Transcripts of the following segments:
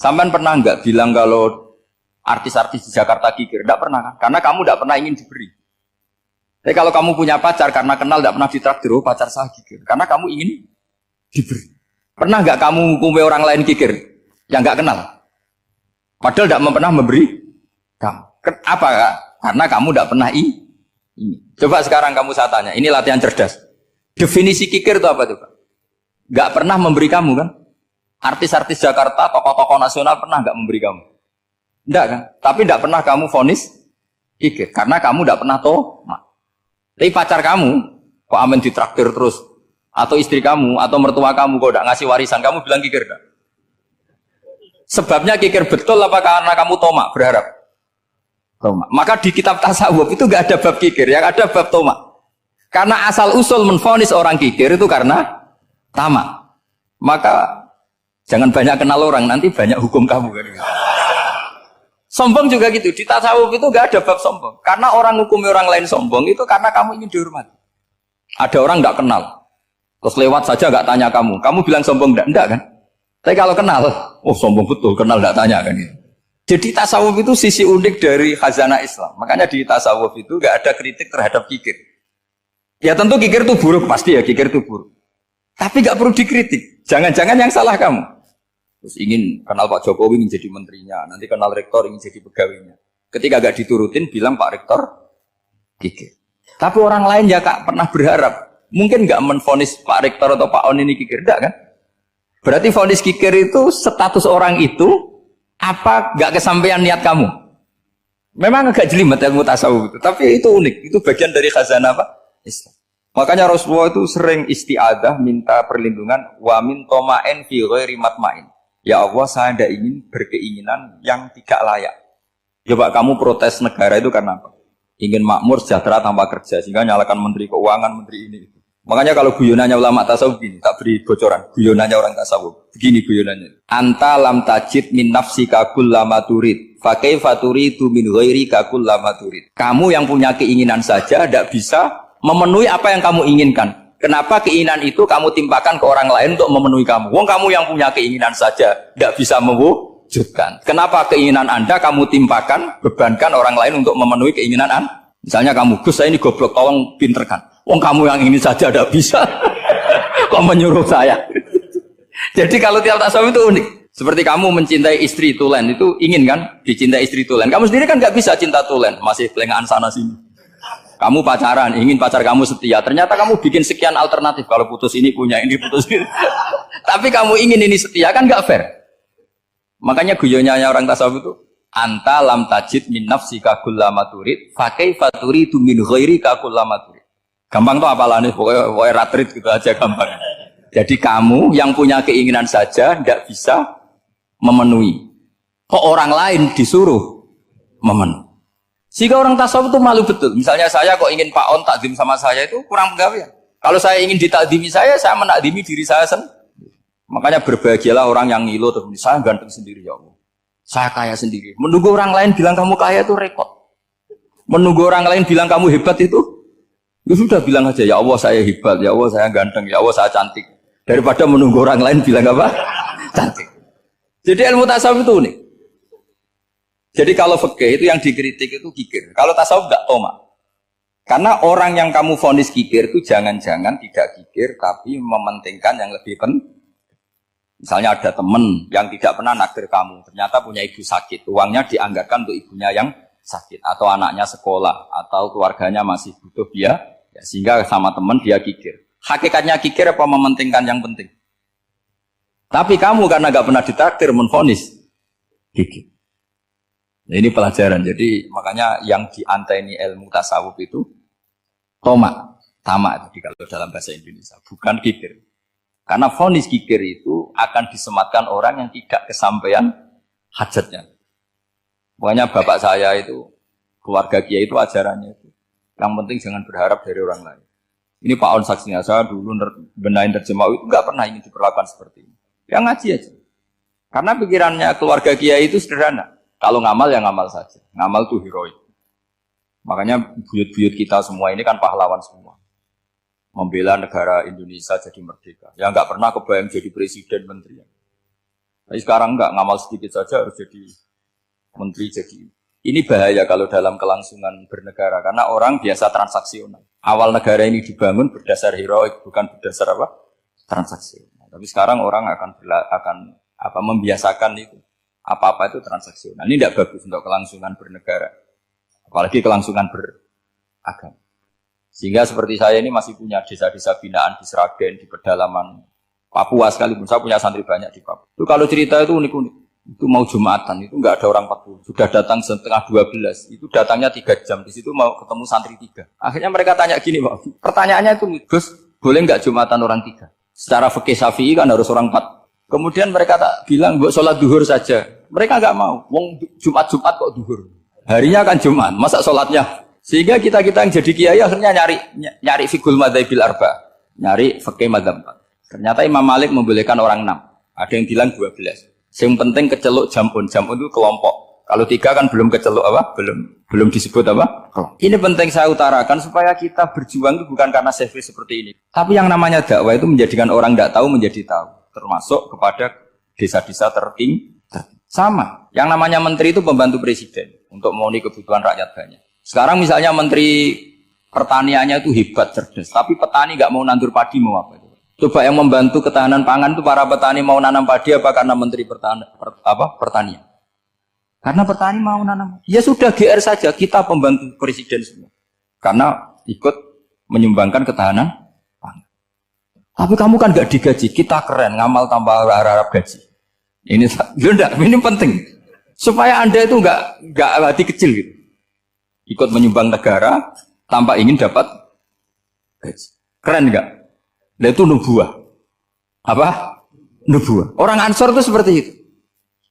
Sampean pernah nggak bilang kalau artis-artis di Jakarta kikir? Tidak pernah kan? Karena kamu tidak pernah ingin diberi. Tapi kalau kamu punya pacar karena kenal tidak pernah ditraktir, oh pacar saya kikir. Karena kamu ingin diberi. Pernah nggak kamu hukumi orang lain kikir yang nggak kenal? Padahal tidak pernah memberi kamu. Apa kak? Karena kamu tidak pernah ini. Coba sekarang kamu saya tanya, ini latihan cerdas. Definisi kikir itu apa tuh Pak? Nggak pernah memberi kamu kan? Artis-artis Jakarta, tokoh-tokoh nasional pernah nggak memberi kamu? Enggak kan? Tapi tidak pernah kamu vonis kikir. Karena kamu tidak pernah tomak. Tapi pacar kamu, kok amin ditraktir terus? Atau istri kamu, atau mertua kamu, kok tidak ngasih warisan, kamu bilang kikir enggak? Sebabnya kikir betul apa karena kamu tomak, berharap? Tomak. Maka di kitab tasawuf itu enggak ada bab kikir, yang ada bab tomak. Karena asal usul menvonis orang kikir itu karena tamak. Maka jangan banyak kenal orang, nanti banyak hukum kamu kan. Sombong juga gitu, di tasawuf itu enggak ada bab sombong. Karena orang hukumi orang lain sombong itu karena kamu ingin dihormati. Ada orang enggak kenal, terus lewat saja enggak tanya kamu bilang sombong enggak kan? Tapi kalau kenal, oh sombong betul, kenal enggak tanya kan gitu. Jadi tasawuf itu sisi unik dari khazanah Islam. Makanya di tasawuf itu enggak ada kritik terhadap kikir. Ya tentu kikir itu buruk, pasti ya kikir itu buruk. Tapi enggak perlu dikritik. Jangan-jangan yang salah kamu. Terus ingin kenal Pak Jokowi ingin jadi menterinya, nanti kenal rektor ingin jadi pegawainya. Ketika enggak diturutin bilang Pak Rektor kikir. Tapi orang lain ya Kak pernah berharap, mungkin enggak menvonis Pak Rektor atau Pak On ini kikir, enggak kan? Berarti vonis kikir itu status orang itu apa enggak kesampaian niat kamu? Memang agak jelimet ilmu tasawuf itu, tapi itu unik, itu bagian dari khazanah apa? Islam. Makanya Rasulullah itu sering isti'adah minta perlindungan wa min toma'in fi ghairi matma'in. Ya Allah, saya tidak ingin berkeinginan yang tidak layak. Coba kamu protes negara itu karena apa? Ingin makmur sejahtera tanpa kerja, sehingga nyalakan menteri keuangan, menteri ini. Makanya kalau guyonannya ulama tasawuf gini, tak beri bocoran. Guyonannya orang tasawuf, begini guyonannya. Anta lam tajid min nafsika kullama turid, fa kaifa turidu min ghairika kullama turid. Kamu yang punya keinginan saja tidak bisa memenuhi apa yang kamu inginkan. Kenapa keinginan itu kamu timpakan ke orang lain untuk memenuhi kamu? Wong kamu yang punya keinginan saja tidak bisa mewujudkan. Kenapa keinginan Anda kamu timpakan, bebankan orang lain untuk memenuhi keinginan Anda? Misalnya kamu, Gus saya ini goblok, tolong pinterkan. Wong kamu yang ini saja tidak bisa. Kok menyuruh saya? Jadi kalau tiap tasawuf itu unik. Seperti kamu mencintai istri tulen, itu ingin kan dicintai istri tulen. Kamu sendiri kan nggak bisa cinta tulen, masih pelengahan sana sini. Kamu pacaran, ingin pacar kamu setia. Ternyata kamu bikin sekian alternatif. Kalau putus ini punya ini, putus ini. Tapi kamu ingin ini setia, kan gak fair. Makanya guyonanya orang tasawuf itu, anta lam tajid min nafsika kullama turid, fa kaifa turidu min ghairika kullama turid. Gampang tuh apalane, pokoknya ratrit gitu aja gampang. Jadi kamu yang punya keinginan saja tidak bisa memenuhi. Kok orang lain disuruh memenuhi. Sehingga orang tasawuf itu malu betul. Misalnya saya kok ingin Pak On takdim sama saya itu kurang penggawean. Kalau saya ingin ditakdimi saya menakdimi diri saya sendiri. Makanya berbahagialah orang yang ngilu terus saya ganteng sendiri ya Allah. Saya kaya sendiri. Menunggu orang lain bilang kamu kaya itu repot. Menunggu orang lain bilang kamu hebat itu, ya sudah bilang aja ya Allah saya hebat, ya Allah saya ganteng, ya Allah saya cantik. Daripada menunggu orang lain bilang apa? Cantik. Jadi ilmu tasawuf itu unik. Jadi kalau fikih itu yang dikritik itu kikir. Kalau tasawuf enggak tomak. Karena orang yang kamu vonis kikir itu jangan-jangan tidak kikir tapi mementingkan yang lebih penting. Misalnya ada teman yang tidak pernah nakdir kamu, ternyata punya ibu sakit, uangnya dianggarkan untuk ibunya yang sakit atau anaknya sekolah atau keluarganya masih butuh dia, ya, sehingga sama teman dia kikir. Hakikatnya kikir apa mementingkan yang penting? Tapi kamu karena enggak pernah ditakdir menvonis kikir. Nah, ini pelajaran. Jadi makanya yang dianteni ilmu tasawuf itu tomak, tamak itu kalau dalam bahasa Indonesia, bukan kikir. Karena vonis kikir itu akan disematkan orang yang tidak kesampaian hajatnya. Pokoknya bapak saya itu, keluarga kiai itu ajarannya itu. Yang penting jangan berharap dari orang lain. Ini Pak On saksinya, saya dulu benahin terjemah itu nggak pernah ini diperlakukan seperti ini. Ya ngaji aja. Karena pikirannya keluarga kiai itu sederhana. Kalau ngamal ya ngamal saja. Ngamal itu heroik. Makanya buyut-buyut kita semua ini kan pahlawan semua. Membela negara Indonesia jadi merdeka. Ya nggak pernah kebayang jadi presiden menteri. Tapi sekarang enggak, ngamal sedikit saja harus jadi menteri jadi. Ini bahaya kalau dalam kelangsungan bernegara karena orang biasa transaksional. Awal negara ini dibangun berdasar heroik bukan berdasar apa? Transaksional. Tapi sekarang orang akan membiasakan itu. Apa-apa itu transaksional. Ini tidak bagus untuk kelangsungan bernegara. Apalagi kelangsungan beragama. Sehingga seperti saya ini masih punya desa-desa binaan di Sragen, di pedalaman Papua sekalipun. Saya punya santri banyak di Papua. Itu kalau cerita itu unik-unik. Itu mau Jumatan, itu enggak ada orang 40. Sudah datang setengah 12. Itu datangnya 3 jam. Di situ mau ketemu santri 3. Akhirnya mereka tanya gini, Pak. Pertanyaannya itu, Gus, boleh enggak Jumatan orang 3? Secara fikih Syafi'i kan harus orang 4. Kemudian mereka tak bilang, buat sholat duhur saja. Mereka enggak mau. Wong Jumat-Jumat kok duhur. Harinya kan Jumat, masa sholatnya? Sehingga kita-kita yang jadi kiai akhirnya nyari fikul madzhabil arba. Nyari fikih madzhab 4. Ternyata Imam Malik membolehkan orang 6. Ada yang bilang 12. Yang penting keceluk jamun itu kelompok. Kalau 3 kan belum keceluk apa? Belum disebut apa? Kelompok. Ini penting saya utarakan supaya kita berjuang itu bukan karena selfish seperti ini. Tapi yang namanya dakwah itu menjadikan orang tidak tahu menjadi tahu. Termasuk kepada desa-desa tertinggi. Sama. Yang namanya menteri itu pembantu presiden untuk memenuhi kebutuhan rakyat banyak. Sekarang misalnya menteri pertaniannya itu hebat, cerdas. Tapi petani nggak mau nandur padi mau apa itu? Coba yang membantu ketahanan pangan itu para petani mau nanam padi apa karena menteri pertanian? Karena petani mau nanam. Ya sudah GR saja, kita pembantu presiden semua. Karena ikut menyumbangkan ketahanan pangan. Tapi kamu kan gak digaji, kita keren, ngamal tambah harap gaji. Ini penting. Supaya Anda itu enggak hati kecil gitu. Ikut menyumbang negara tanpa ingin dapat gaji. Keren enggak? Nah itu nubuah. Apa? Nubuah. Orang Ansor itu seperti itu.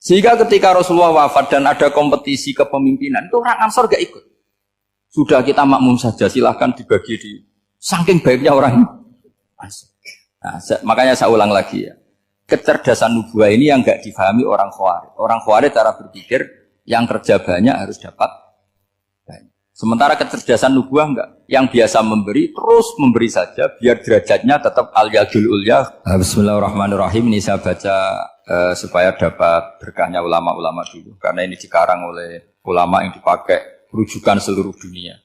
Sehingga ketika Rasulullah wafat dan ada kompetisi kepemimpinan, itu orang Ansor gak ikut. Sudah kita makmum saja, silahkan dibagi di. Saking baiknya orang Ansor. Nah, makanya saya ulang lagi ya. Kecerdasan nubuah ini yang gak difahami orang Khawarij. Orang Khawarij cara berpikir, yang kerja banyak harus dapat banyak. Sementara kecerdasan nubuah enggak. Yang biasa memberi, terus memberi saja, biar derajatnya tetap al-yadul ulya. Bismillahirrahmanirrahim. Ini saya baca supaya dapat berkahnya ulama-ulama dulu. Karena ini dikarang oleh ulama yang dipakai rujukan seluruh dunia.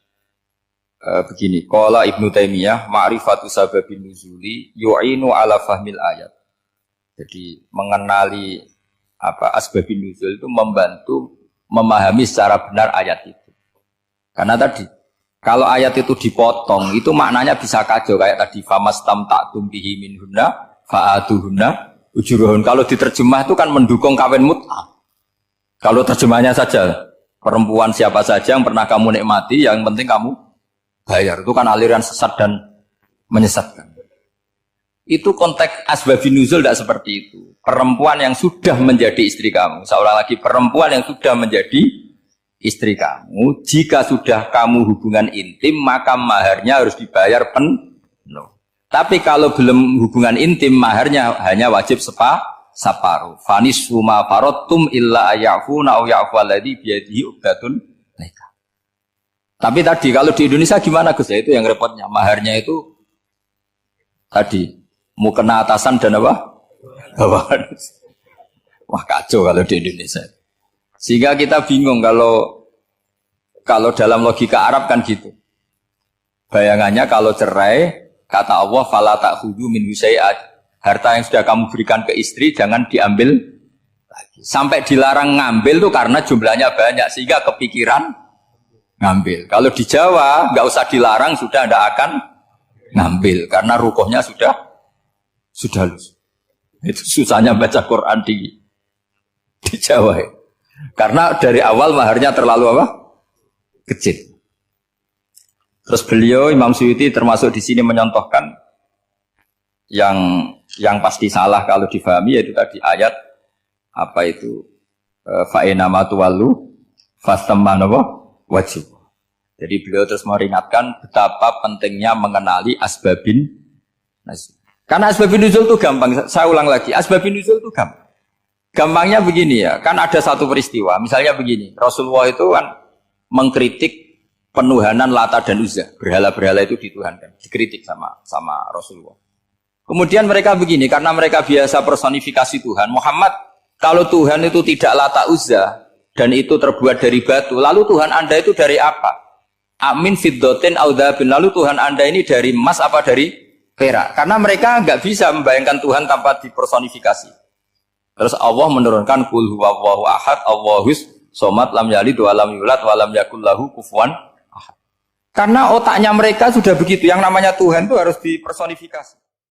Begini, qala Ibnu Taimiyah, ma'rifatu sababin nuzuli yu'inu ala fahmil ayat. Jadi mengenali asbabin nuzul itu membantu memahami secara benar ayat itu. Karena tadi kalau ayat itu dipotong, itu maknanya bisa kacau kayak tadi famastam ta'tum bihi minhunna fa'atuhunna ujuruhun. Kalau diterjemah itu kan mendukung kawin mut'ah. Kalau terjemahnya saja perempuan siapa saja yang pernah kamu nikmati, yang penting kamu bayar. Itu kan aliran sesat dan menyesatkan. Itu konteks asbabun nuzul tidak seperti itu. Perempuan yang sudah menjadi istri kamu, seolah lagi perempuan yang sudah menjadi istri kamu, jika sudah kamu hubungan intim, maka maharnya harus dibayar penuh. Tapi kalau belum hubungan intim, maharnya hanya wajib separuh. Fanis suma farotum illa ayafuna au yafu alladhi biyadihi uqdatun nikah. Tapi tadi kalau di Indonesia gimana Gus? Ya itu yang repotnya. Maharnya itu tadi mau kena atasan dan apa? Bawahan. Wah kacau kalau di Indonesia. Sehingga kita bingung kalau dalam logika Arab kan gitu. Bayangannya kalau cerai, kata Allah fala ta'khudhu min syai'at. Harta yang sudah kamu berikan ke istri jangan diambil lagi. Sampai dilarang ngambil tuh karena jumlahnya banyak sehingga kepikiran ngambil. Kalau di Jawa nggak usah dilarang sudah tidak akan ngambil karena rukuhnya sudah lulus. Itu susahnya baca Quran di Jawa ya. Karena dari awal maharnya terlalu apa? Kecil. Terus beliau Imam Suyuti termasuk di sini menyontohkan yang pasti salah kalau difahami yaitu tadi ayat apa itu fa'ina matuwallu fastamanawa wajib. Jadi beliau terus meringatkan betapa pentingnya mengenali asbabin nuzul. Karena asbabin nuzul itu gampang. Saya ulang lagi, asbabin nuzul itu gampang. Gampangnya begini ya, kan ada satu peristiwa. Misalnya begini, Rasulullah itu kan mengkritik penuhanan Lata dan Uzza. Berhala-berhala itu dituhankan, dikritik sama Rasulullah. Kemudian mereka begini, karena mereka biasa personifikasi Tuhan. Muhammad Kalau Tuhan itu tidak Lata Uzza dan itu terbuat dari batu, lalu Tuhan Anda itu dari apa? Amin fiddotin audabin. Lalu Tuhan Anda ini dari emas apa dari perak? Karena mereka nggak bisa membayangkan Tuhan tanpa dipersonifikasi. Terus Allah menurunkan qul huwallahu ahad, Allahus somad, lam yalid wa lam yulad wa lam yakul lahu kufuwan ahad. Karena otaknya mereka sudah begitu, yang namanya Tuhan itu harus dipersonifikasi.